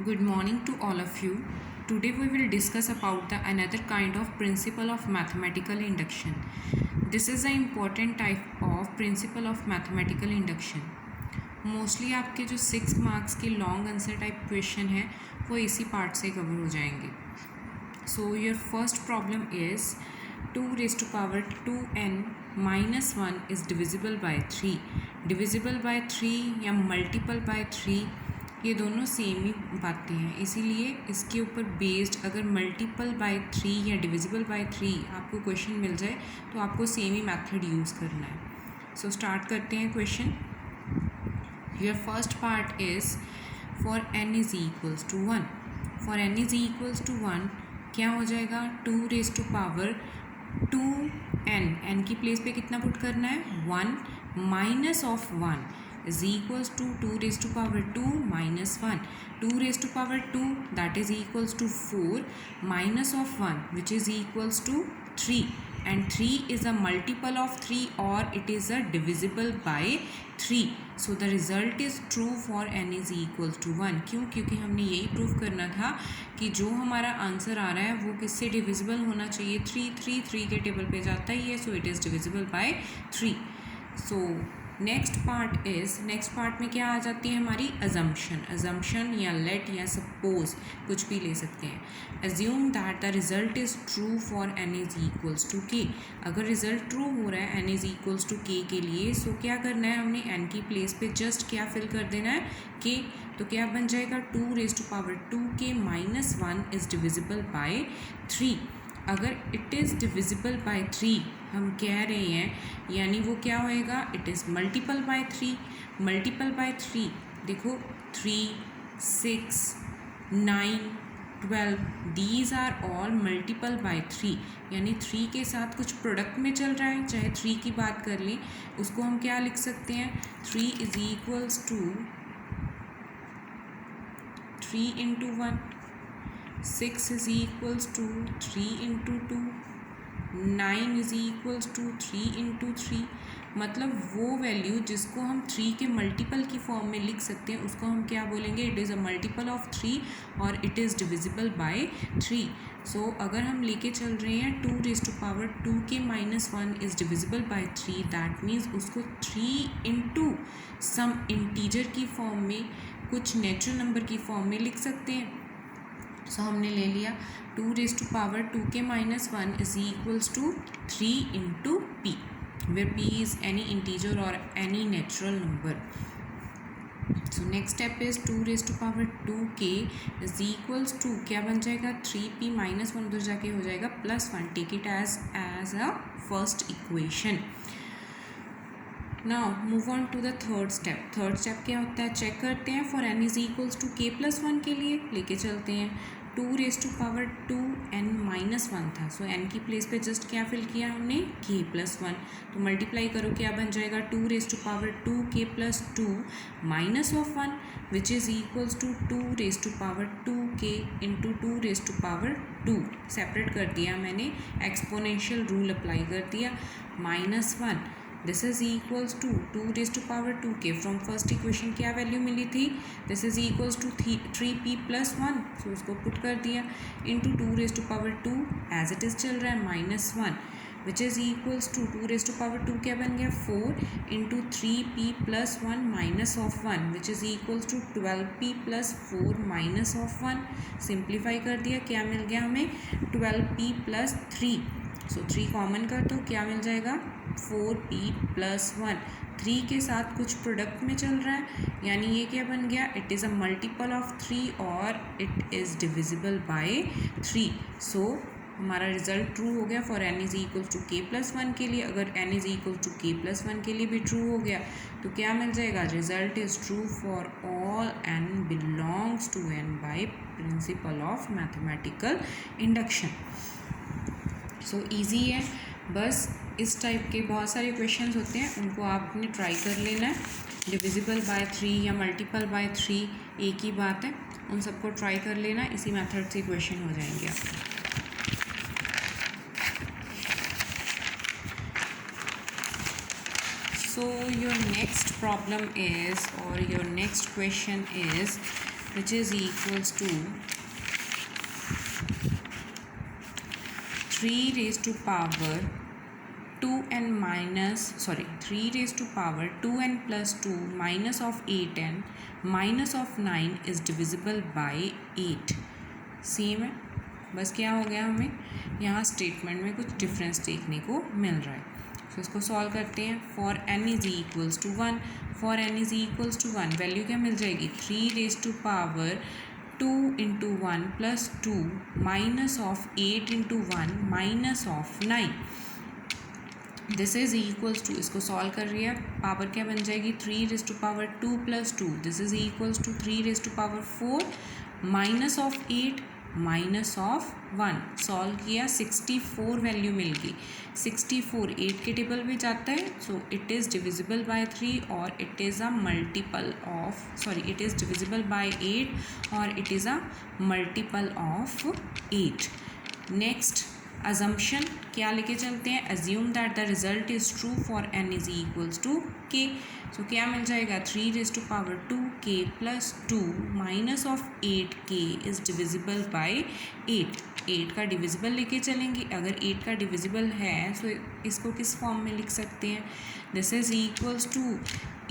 Good morning to all of you. Today we will discuss about the another kind of principle of mathematical induction. This is an important type of principle of mathematical induction. Mostly आपके जो 6 marks के long answer type question है वो इसी part से cover हो जाएंगे. So your first problem is 2 raised to power 2n minus 1 is divisible by 3. Divisible by 3 या मल्टीपल बाय 3 ये दोनों सेम ही बातें हैं, इसीलिए इसके ऊपर बेस्ड अगर मल्टीपल बाय 3 या डिविजिबल बाय 3 आपको क्वेश्चन मिल जाए तो आपको सेम ही मेथड यूज़ करना है. सो स्टार्ट करते हैं question. Your first part is for n is equals to 1. For n is equals to 1 क्या हो जाएगा? 2 raised to power 2n. n की प्लेस पे कितना पुट करना है? 1 minus of 1 is equals to 2 raised to power 2 minus 1. 2 raised to power 2 that is equals to 4 minus of 1 which is equals to 3, and 3 is a multiple of 3 or it is a divisible by 3. So the result is true for n is equals to 1. क्यों? क्योंकि हमने यही prove करना था कि जो हमारा answer आ रहा है वो किससे डिविजिबल होना चाहिए? 3 के टेबल पे जाता ही है, सो it is divisible by 3. So next part में क्या आ जाती है हमारी? अजम्पशन या लेट या सपोज कुछ भी ले सकते हैं. Assume that the result is true for n is equals to k. अगर रिजल्ट ट्रू हो रहा है n is equals to k के लिए, सो क्या करना है हमने? n की प्लेस पे जस्ट क्या फिल कर देना है? k. तो क्या बन जाएगा? 2 raised to power 2k minus 1 is divisible by 3. अगर इट इज़ डिविजिबल बाय 3 हम कह रहे हैं, यानी वो क्या होएगा? It is multiple by 3. Multiple by 3 देखो 3, 6, 9, 12 these are all multiple by 3. यानी 3 के साथ कुछ प्रोडक्ट में चल रहा है, चाहे 3 की बात कर लें, उसको हम क्या लिख सकते हैं? 3 is equals to 3 into 1. 6 is equals to 3 into 2. 9 is equals to 3 into 3. मतलब वो वैल्यू जिसको हम 3 के मल्टीपल की फॉर्म में लिख सकते हैं उसको हम क्या बोलेंगे? It is a multiple of 3 और इट इज़ डिविजिबल बाय 3. सो अगर हम लेके चल रहे हैं 2 raised to power 2k minus 1 is divisible by 3, that means उसको 3 इंटू सम इंटीजर की फॉर्म में, कुछ नेचुरल नंबर की फॉर्म में लिख सकते हैं. सो हमने ले लिया 2 raised to power 2k minus 1 is equals to 3 into p, where p is any integer or any natural number. So next step is 2 raised to power 2k is equals to क्या बन जाएगा? 3p minus 1 उधर जाके हो जाएगा plus 1. Take it as a first equation. Now move on to the third step. Third step क्या होता है? चेक करते हैं. For n is equals to k plus 1 के लिए लेके चलते हैं. 2 raised to power 2n minus 1 था, सो n की प्लेस पे जस्ट क्या फिल किया हमने? k plus 1. तो मल्टीप्लाई करो, क्या बन जाएगा? 2 raised to power 2k plus 2 minus of 1 which is equals to 2 raised to power 2k into 2 raised to power 2. Separate कर दिया मैंने, एक्सपोनेंशियल रूल अप्लाई कर दिया. Minus 1 this is equals to 2 raised to power 2k. From first equation क्या value मिली थी? This is equals to 3p plus 1, so उसको put कर दिया into 2 raised to power 2 as it is चल रहा है minus 1 which is equals to 2 raised to power 2 क्या बन गया? 4 into 3p plus 1 minus of 1 which is equals to 12p plus 4 minus of 1. Simplify कर दिया, क्या मिल गया हमें? 12p plus 3. सो 3 कॉमन कर दो, क्या मिल जाएगा? 4p plus 1. 3 के साथ कुछ प्रोडक्ट में चल रहा है, यानी ये क्या बन गया? It is a multiple of 3 और it is divisible by 3. So हमारा रिजल्ट ट्रू हो गया for n is equal to k plus 1 के लिए. अगर n is equal to k plus 1 के लिए भी ट्रू हो गया तो क्या मिल जाएगा? Result is true for all n belongs to n by principle of mathematical induction. So easy है, बस इस टाइप के बहुत सारे क्वेश्चंस होते हैं, उनको आपने ट्राई कर लेना है. डिविजिबल बाय 3 या मल्टीपल बाय 3 एक ही बात है, उन सबको ट्राई कर लेना. इसी मेथड से क्वेश्चन हो जाएंगे आपके. So your next problem is, or your next question is which is equals to 3 raised to power 3 raised to power 2n plus 2 minus of 8n minus of 9 is divisible by 8. Same है, बस क्या हो गया, हमें यहाँ statement में कुछ difference देखने को मिल रहा है. तो इसको सॉल्व करते हैं. For n is equals to 1, for n is equals to 1 value क्या मिल जाएगी, 3 raise to power 2 into 1 plus 2 minus of 8 into 1 minus of 9. This is equals to, इसको सॉल्व कर रही है, पावर क्या बन जाएगी, 3 raise to power 2 plus 2, this is equals to 3 raise to power 4 minus of 8 minus of 1. Solve किया, 64 value मिल गई. 64 8 के टेबल में जाता है, सो इट इज़ डिविजिबल बाय 3 और it is a multiple of it is divisible by 8 और it is a multiple of 8. Next assumption क्या लेके चलते हैं, assume that the result is true for n is equals to k. so क्या मिल जाएगा, 3 raised to power 2k plus 2 minus of 8k is divisible by 8. 8 का divisible लेके चलेंगे, अगर 8 का डिविजिबल है तो इसको किस फॉर्म में लिख सकते हैं, this is equals to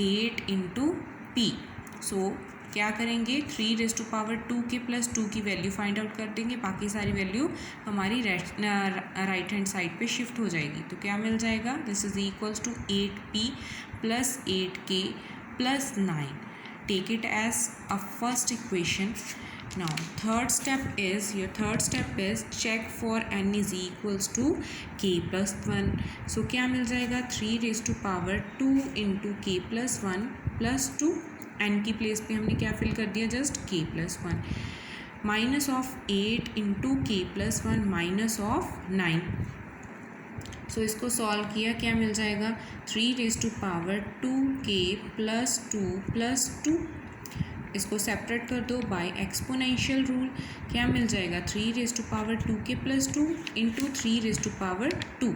8 into P. So क्या करेंगे, 3 raise to power 2k plus 2 की वैल्यू फाइंड आउट कर देंगे, बाकी सारी वैल्यू हमारी राइट हैंड साइड पे शिफ्ट हो जाएगी. तो क्या मिल जाएगा, this is equals to 8p plus 8k plus 9. Take it as a first equation. Now third step is check for n is equals to k plus 1. so क्या मिल जाएगा, 3 raise to power 2 into k plus 1 plus 2, n की place पे हमने क्या fill कर दिया, just k plus 1 minus of 8 into k plus 1 minus of 9. So इसको सॉल्व किया, क्या मिल जाएगा, 3 raise to power 2k plus 2 plus 2. इसको सेपरेट कर दो बाय एक्सपोनेंशियल रूल, क्या मिल जाएगा, 3 raise to power 2k plus 2 into 3 raise to power 2.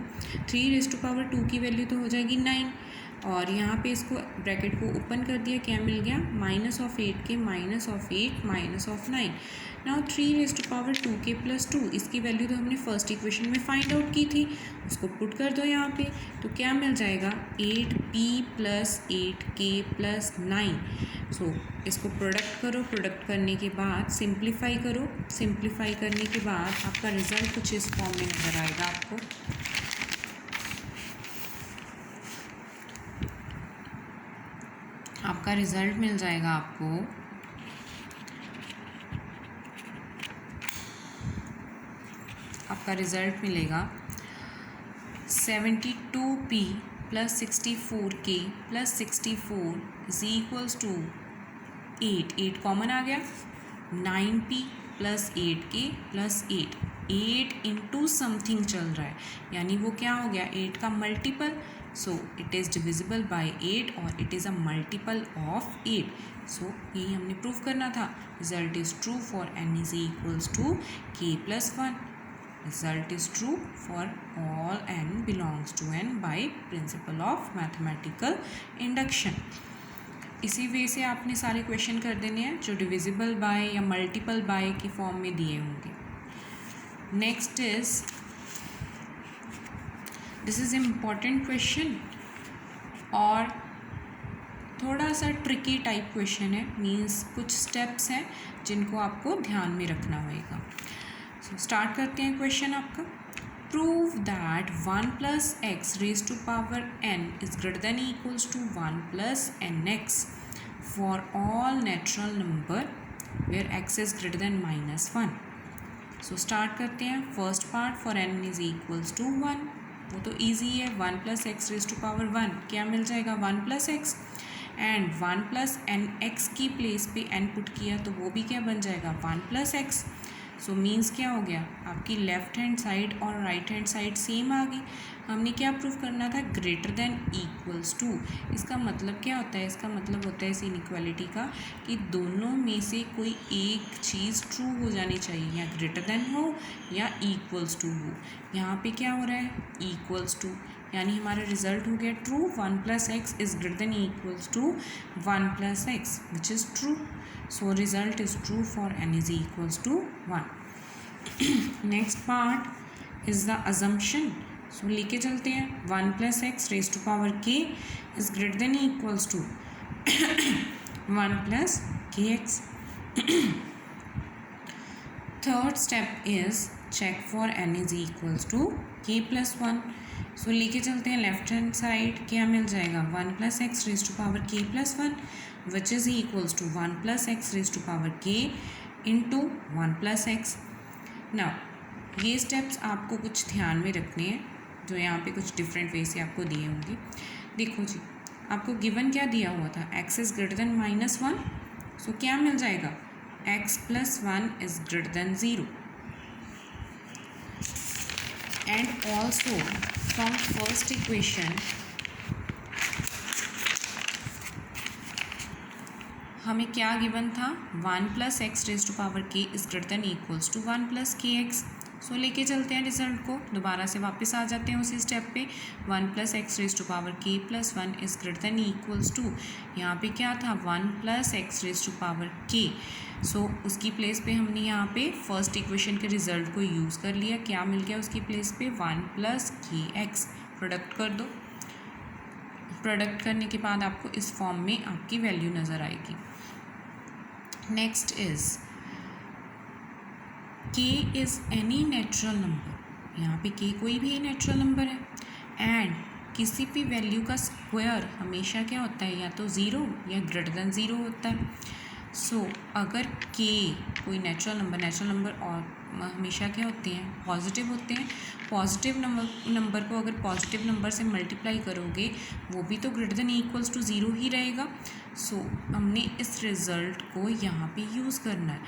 3 raise to power 2 की वैल्यू तो हो जाएगी 9 और यहाँ पे इसको ब्रैकेट को ओपन कर दिया, क्या मिल गया, minus of 8k minus of 8 minus of 9. Now 3 raise to power 2k plus 2, इसकी वैल्यू तो हमने फर्स्ट इक्वेशन में फाइंड आउट की थी, उसको पुट कर दो यहाँ पे, तो क्या मिल जाएगा, 8p plus 8k plus 9. So इसको प्रोडक्ट करो, प्रोडक्ट करने के बाद सिंप्लीफाई करो, सिंप्लीफाई करने के बाद आपका रिजल्ट कुछ इस फॉर्म में नज़र आएगा आपको. आपका रिजल्ट मिल जाएगा आपको आपका रिजल्ट मिलेगा 72p plus 64k plus 64 is equals to 8 common आ गया, 9p plus 8k plus 8 into something चल रहा है, यानी वो क्या हो गया, 8 का multiple. So it is divisible by 8 और it is a multiple of 8. So यही हमने प्रूव करना था. Result is true for n is equals to k plus 1. Result is true for all n belongs to n by principle of mathematical induction. इसी way से आपने सारे question कर देने हैं जो डिविजिबल बाय या मल्टीपल बाय की फॉर्म में दिए होंगे. Next is, this is important question और थोड़ा सा ट्रिकी टाइप क्वेश्चन है, मीन्स कुछ स्टेप्स हैं जिनको आपको ध्यान में रखना होगा. सो स्टार्ट करते हैं क्वेश्चन आपका. Prove that 1 plus x raise to power n is greater than equals to 1 plus nx for all natural number where x is greater than -1. So start करते हैं. First part, for n is equals to 1, वो तो easy है, 1 plus x raise to power 1 क्या मिल जाएगा, 1 plus x, and 1 plus n x की place पे n पुट किया तो वो भी क्या बन जाएगा, 1 प्लस एक्स. सो मीन्स क्या हो गया, आपकी लेफ्ट हैंड साइड और राइट हैंड साइड सेम आ गई. हमने क्या प्रूव करना था, ग्रेटर देन इक्वल्स टू. इसका मतलब क्या होता है, इसका मतलब होता है इस इनइक्वालिटी का कि दोनों में से कोई एक चीज़ ट्रू हो जानी चाहिए, या ग्रेटर देन हो या इक्वल्स टू हो. यहाँ पे क्या हो रहा है, इक्वल्स टू, यानी हमारा रिजल्ट हो गया true. 1 + x is greater than equals to 1 + x which is true. So result is true for n is equals to 1. Next part is the assumption. So लेके चलते हैं. 1 + x raise to power k is greater than equals to 1 + kx. Third step is check for n is equals to k + 1. So लेके चलते हैं left hand side. क्या मिल जाएगा? 1 + x raise to power k + 1 which is equals to 1 + x raise to power k into 1 + x. Now ये steps आपको कुछ ध्यान में रखने हैं जो यहाँ पे कुछ डिफरेंट वे से आपको दिए होंगे. देखो जी, आपको गिवन क्या दिया हुआ था? x is greater than -1. So क्या मिल जाएगा? x + 1 is greater than 0. And also from first equation हमें क्या गिवन था? 1 + x raise to power k is greater than equals to 1 + kx. So लेके चलते हैं रिजल्ट को. दोबारा से वापस आ जाते हैं उसी स्टेप पे. 1 + x raise to power k + 1 is greater than equals to, यहाँ पे क्या था? 1 + x raise to power k. So उसकी प्लेस पे हमने यहाँ पे फर्स्ट इक्वेशन के रिजल्ट को यूज़ कर लिया. क्या मिल गया उसकी प्लेस पे? 1 + kx. प्रोडक्ट कर दो. प्रोडक्ट करने के बाद आपको इस फॉर्म में आपकी वैल्यू नज़र आएगी. Next is k is any natural number. यहाँ पे k कोई भी नेचुरल नंबर है. एंड किसी भी वैल्यू का स्क्वायर हमेशा क्या होता है? या तो 0 या ग्रेटर देन 0 होता है. सो अगर k कोई नेचुरल नंबर और हमेशा क्या होते हैं? पॉजिटिव होते हैं. पॉजिटिव नंबर को अगर पॉजिटिव नंबर से मल्टीप्लाई करोगे वो भी तो ग्रेटर देन इक्वल्स टू 0 ही रहेगा. सो हमने इस रिज़ल्ट को यहाँ पे यूज़ करना है.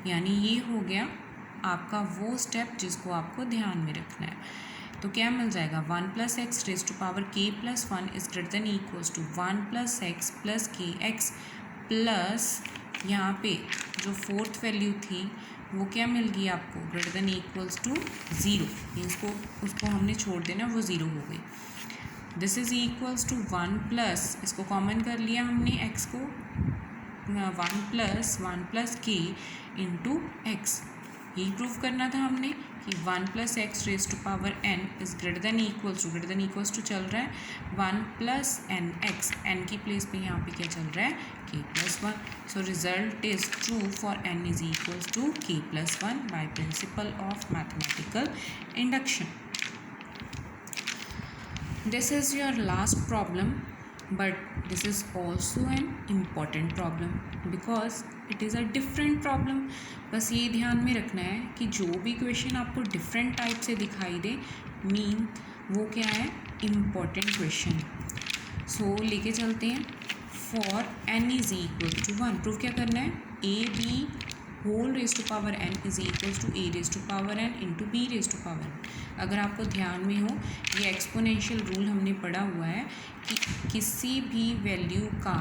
यानी ये हो गया आपका वो स्टेप जिसको आपको ध्यान में रखना है. तो क्या मिल जाएगा? 1 + x raise to power k + 1 is greater than equals to 1 + x + kx plus यहाँ पे जो फोर्थ वैल्यू थी वो क्या मिल गई आपको? Greater than equals to 0. इसको उसको हमने छोड़ देना, वो 0 हो गई. This is equals to 1 plus, इसको कॉमन कर लिया हमने x को, 1 + k इंटू x. यही प्रूव करना था हमने कि 1 + x raise to power n is greater than equals to चल रहा है 1 + nx. n की प्लेस पे यहाँ पे क्या चल रहा है? k + 1. So result is true for n is equals to k + 1 by principle of mathematical induction. This is your last problem, but this is also an important problem because it is a different problem. बस ये ध्यान में रखना है कि जो भी question आपको डिफरेंट टाइप से दिखाई दे मीन वो क्या है? Important question. सो लेके चलते हैं. For n is equal to 1 prove क्या करना है? ab whole raise to power n is equals to a raise to power n into b raise to power n. अगर आपको ध्यान में हो ये एक्सपोनेंशियल रूल हमने पढ़ा हुआ है कि किसी भी वैल्यू का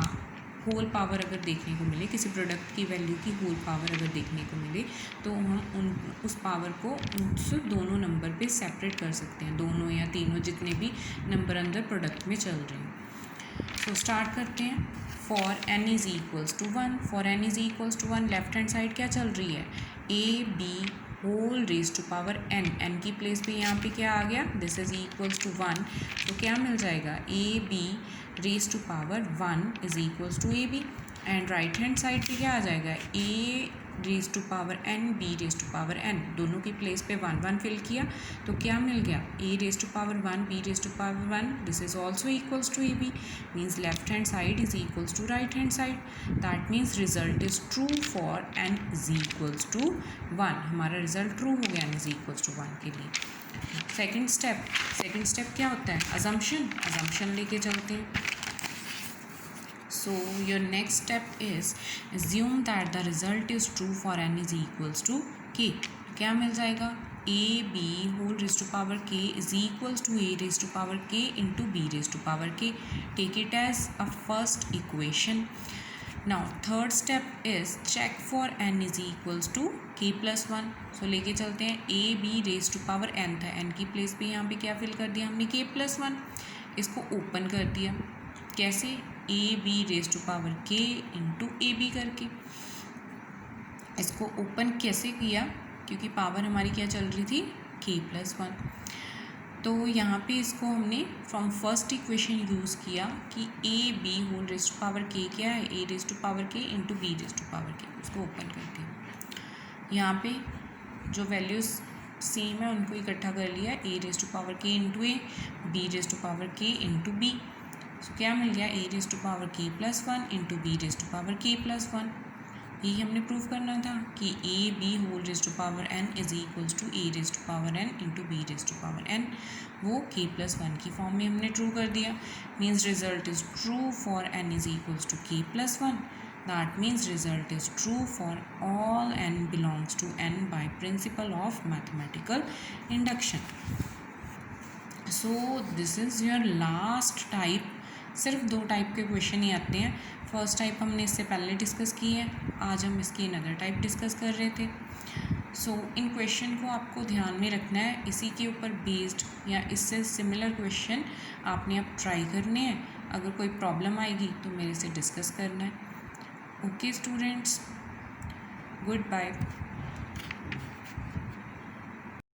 होल पावर अगर देखने को मिले, किसी प्रोडक्ट की वैल्यू की होल पावर अगर देखने को मिले तो हम उस पावर को उनसे दोनों नंबर पे सेपरेट कर सकते हैं, दोनों या तीनों जितने भी नंबर अंदर प्रोडक्ट में चल रहे हैं. तो स्टार्ट करते हैं. For n is equals to 1. For n is equals to 1 left hand side क्या चल रही है? a b होल रेज टू पावर n की प्लेस पे यहाँ पे क्या आ गया? This is equals to 1. तो क्या मिल जाएगा? a b raise to power 1 is equals to a b. And right hand side पे क्या आ जाएगा? a raise to power n b raise to power n. दोनों की प्लेस पे 1 1 फिल किया तो क्या मिल गया? a raise to power 1 b raise to power 1. This is also equals to ab. Means left hand side is equals to right hand side. That means result is true for n is equals to 1. हमारा result true हो गया n is equals to 1 के लिए. Second step क्या होता है? Assumption लेके चलते हैं. So your next step is assume that the result is true for n is equals to k. क्या मिल जाएगा? a b whole raised to power k is equals to a raised to power k into b raised to power k. Take it as a first equation. Now third step is check for n is equals to k+1. So लेके चलते हैं. A b raise to power n था, n की place पे यहाँ पे क्या fill कर दिया हमने k+1. इसको ओपन कर दिया. कैसे? A b raise to power k into a b करके. इसको ओपन कैसे किया? क्योंकि पावर हमारी क्या चल रही थी? k+1. तो यहाँ पे इसको हमने फ्रॉम फर्स्ट इक्वेशन यूज़ किया कि a b whole raise to power k क्या है? A raise to power k into b raise to power k. उसको ओपन कर दिया. यहाँ पे जो वैल्यूज़ सेम है उनको इकट्ठा कर लिया. A raise to power k into a, b raise to power k into b. So क्या मिल गया? A raise to power k+1 into b raise to power k+1. यही हमने प्रूव करना था कि a b whole raise to power n is equals to a raise to power n into b raise to power n. वो k+1 की form में हमने true कर दिया. Means result is true for n is equals to k+1. That means result is true for all n belongs to n by principle of mathematical induction. So this is your last type. सिर्फ 2 type के question ही आते हैं. First type हमने इससे पहले discuss की है. आज हम इसकी अनदर टाइप डिस्कस कर रहे थे. सो इन क्वेश्चन को आपको ध्यान में रखना है. इसी के ऊपर बेस्ड या इससे सिमिलर क्वेश्चन आपने अब ट्राई करने हैं. अगर कोई प्रॉब्लम आएगी तो मेरे से डिस्कस करना है. Okay students, good bye.